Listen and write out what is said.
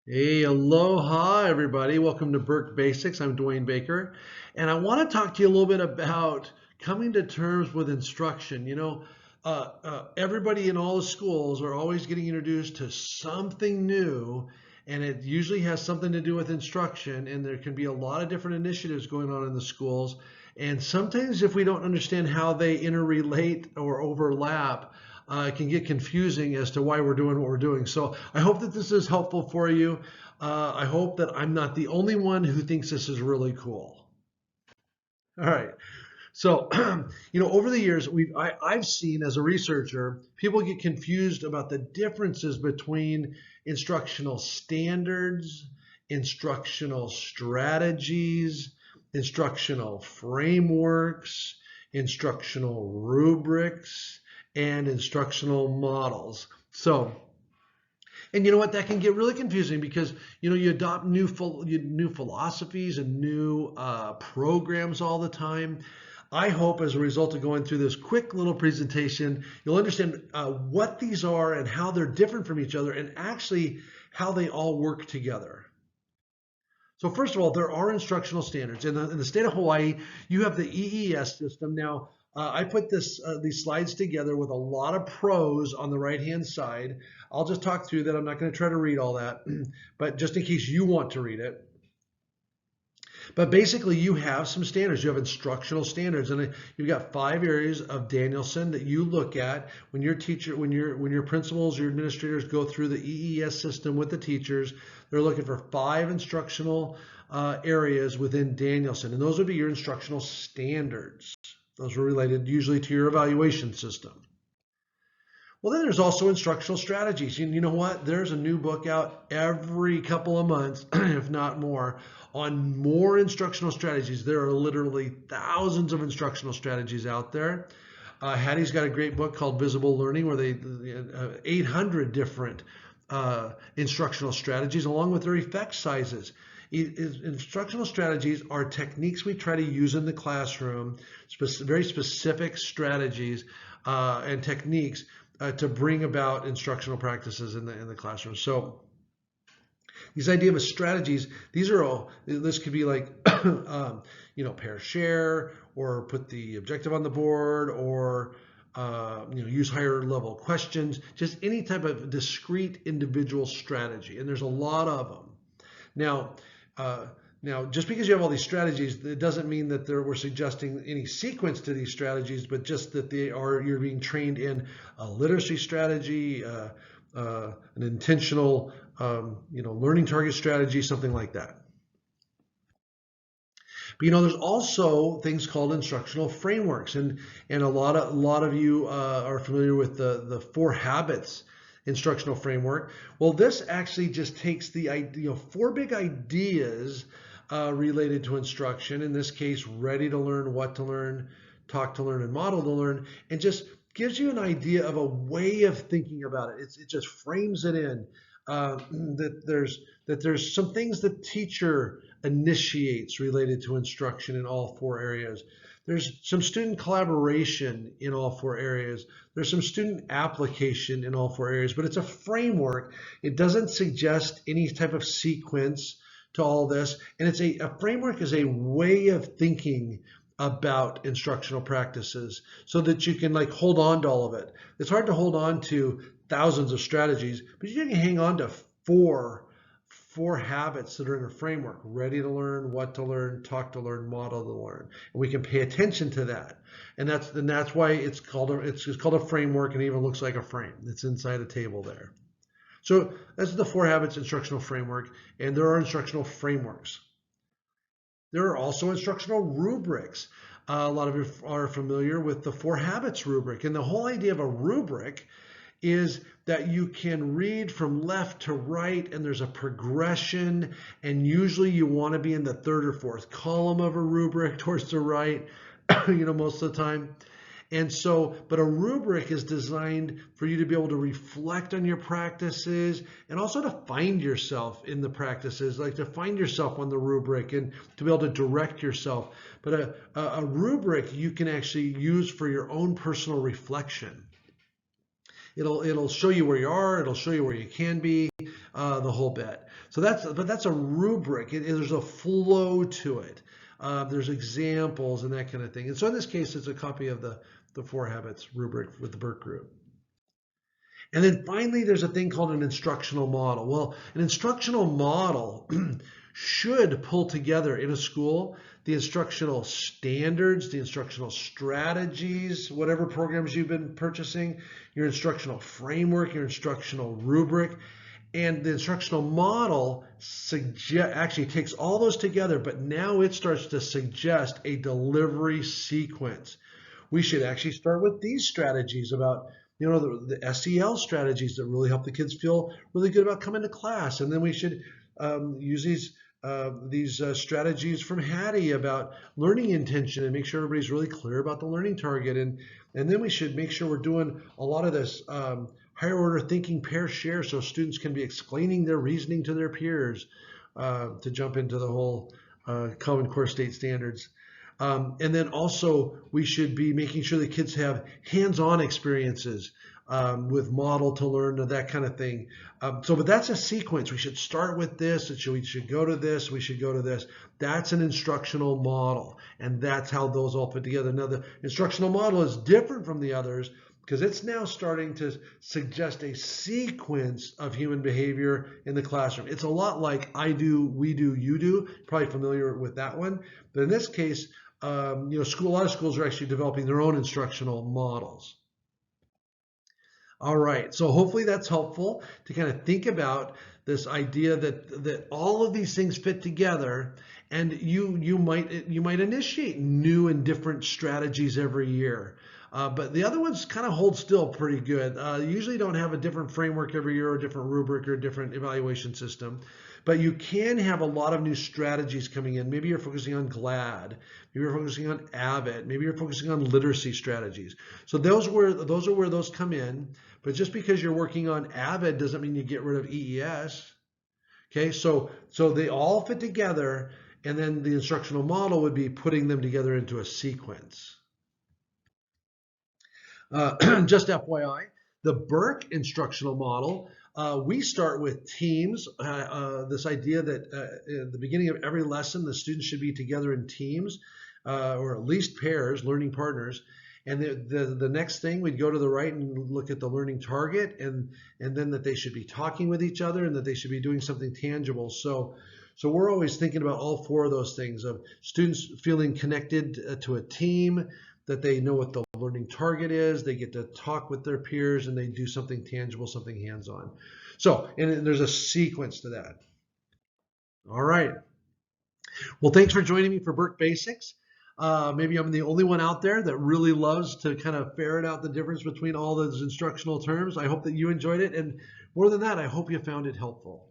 Hey, aloha, everybody. Welcome to Burke Basics. I'm Dwayne Baker, and I want to talk to you a little bit about coming to terms with instruction. Everybody in all the schools are always getting introduced to something new, and it usually has something to do with instruction, and there can be a lot of different initiatives going on in the schools. And sometimes, if we don't understand how they interrelate or overlap, it can get confusing as to why we're doing what we're doing. So I hope that this is helpful for you. I hope that I'm not the only one who thinks this is really cool. All right. So, over the years, I've seen as a researcher, people get confused about the differences between instructional standards, instructional strategies, instructional frameworks, instructional rubrics, and instructional models. So, and you know what? That can get really confusing because you adopt new philosophies and new programs all the time. I hope as a result of going through this quick little presentation, you'll understand what these are and how they're different from each other and actually how they all work together. So first of all, there are instructional standards. In the state of Hawaii, you have the EES system. Now, I put these slides together with a lot of pros on the right-hand side. I'll just talk through that. I'm not going to try to read all that, but just in case you want to read it. But basically, you have some standards. You have instructional standards, and you've got 5 areas of Danielson that you look at when your principals, your administrators go through the EES system with the teachers. They're looking for 5 instructional areas within Danielson, and those would be your instructional standards. Those are related usually to your evaluation system. Well, then there's also instructional strategies. And you know what? There's a new book out every couple of months, if not more, on more instructional strategies. There are literally thousands of instructional strategies out there. Hattie's got a great book called Visible Learning, where they 800 different instructional strategies, along with their effect sizes. Instructional strategies are techniques we try to use in the classroom, very specific strategies and techniques to bring about instructional practices in the classroom. So these idea of strategies, this could be like, pair share, or put the objective on the board, or use higher level questions, just any type of discrete individual strategy. And there's a lot of them. Now, just because you have all these strategies, it doesn't mean that we're suggesting any sequence to these strategies, but just that you're being trained in a literacy strategy, an intentional, learning target strategy, something like that. But there's also things called instructional frameworks, and a lot of you are familiar with the 4 habits instructional framework. Well, this actually just takes the 4 big ideas related to instruction. In this case, ready to learn, what to learn, talk to learn, and model to learn, and just gives you an idea of a way of thinking about it. It just frames it in that there's some things the teacher initiates related to instruction in all 4 areas. There's some student collaboration in all 4 areas. There's some student application in all 4 areas, but it's a framework. It doesn't suggest any type of sequence to all this. And a framework is a way of thinking about instructional practices so that you can hold on to all of it. It's hard to hold on to thousands of strategies, but you can hang on to four habits that are in a framework: ready to learn, what to learn, talk to learn, model to learn. And we can pay attention to that. And that's why it's called a framework, and it even looks like a frame. It's inside a table there. So that's the 4 habits instructional framework, and there are instructional frameworks. There are also instructional rubrics. A lot of you are familiar with the 4 habits rubric, and the whole idea of a rubric is that you can read from left to right, and there's a progression, and usually you want to be in the 3rd or 4th column of a rubric towards the right, most of the time. And so, but a rubric is designed for you to be able to reflect on your practices and also to find yourself in the practices, like to find yourself on the rubric and to be able to direct yourself. But a rubric you can actually use for your own personal reflection. It'll show you where you are. It'll show you where you can be. the whole bit. So that's a rubric. There's a flow to it. There's examples and that kind of thing. And so in this case, it's a copy of the 4 Habits rubric with the Burke Group. And then finally, there's a thing called an instructional model. Well, an instructional model should pull together in a school the instructional standards, the instructional strategies, whatever programs you've been purchasing, your instructional framework, your instructional rubric, and the instructional model actually takes all those together, but now it starts to suggest a delivery sequence. We should actually start with these strategies about the SEL strategies that really help the kids feel really good about coming to class. And then we should use these strategies from Hattie about learning intention and make sure everybody's really clear about the learning target. And then we should make sure we're doing a lot of this higher order thinking pair share so students can be explaining their reasoning to their peers to jump into the whole Common Core State Standards. And then also we should be making sure the kids have hands-on experiences with model to learn, that kind of thing. But that's a sequence. We should start with this, we should go to this, we should go to this. That's an instructional model, and that's how those all fit together. Now the instructional model is different from the others because it's now starting to suggest a sequence of human behavior in the classroom. It's a lot like I do, we do, you do. Probably familiar with that one. But in this case, a lot of schools are actually developing their own instructional models. All right, so hopefully that's helpful to kind of think about this idea that all of these things fit together, and you might initiate new and different strategies every year. But the other ones kind of hold still pretty good. You usually don't have a different framework every year or a different rubric or a different evaluation system. But you can have a lot of new strategies coming in. Maybe you're focusing on GLAD. Maybe you're focusing on AVID. Maybe you're focusing on literacy strategies. So those are where those come in. But just because you're working on AVID doesn't mean you get rid of EES. Okay, so they all fit together, and then the instructional model would be putting them together into a sequence. Just FYI, the Burke instructional model, we start with teams, this idea that at the beginning of every lesson, the students should be together in teams, or at least pairs, learning partners. And the next thing, we'd go to the right and look at the learning target, and then that they should be talking with each other and that they should be doing something tangible. So we're always thinking about all 4 of those things, of students feeling connected to a team, that they know what the learning target is, they get to talk with their peers, and they do something tangible, something hands-on. So, and there's a sequence to that. All right. Well, thanks for joining me for Burke Basics. Maybe I'm the only one out there that really loves to kind of ferret out the difference between all those instructional terms. I hope that you enjoyed it. And more than that, I hope you found it helpful.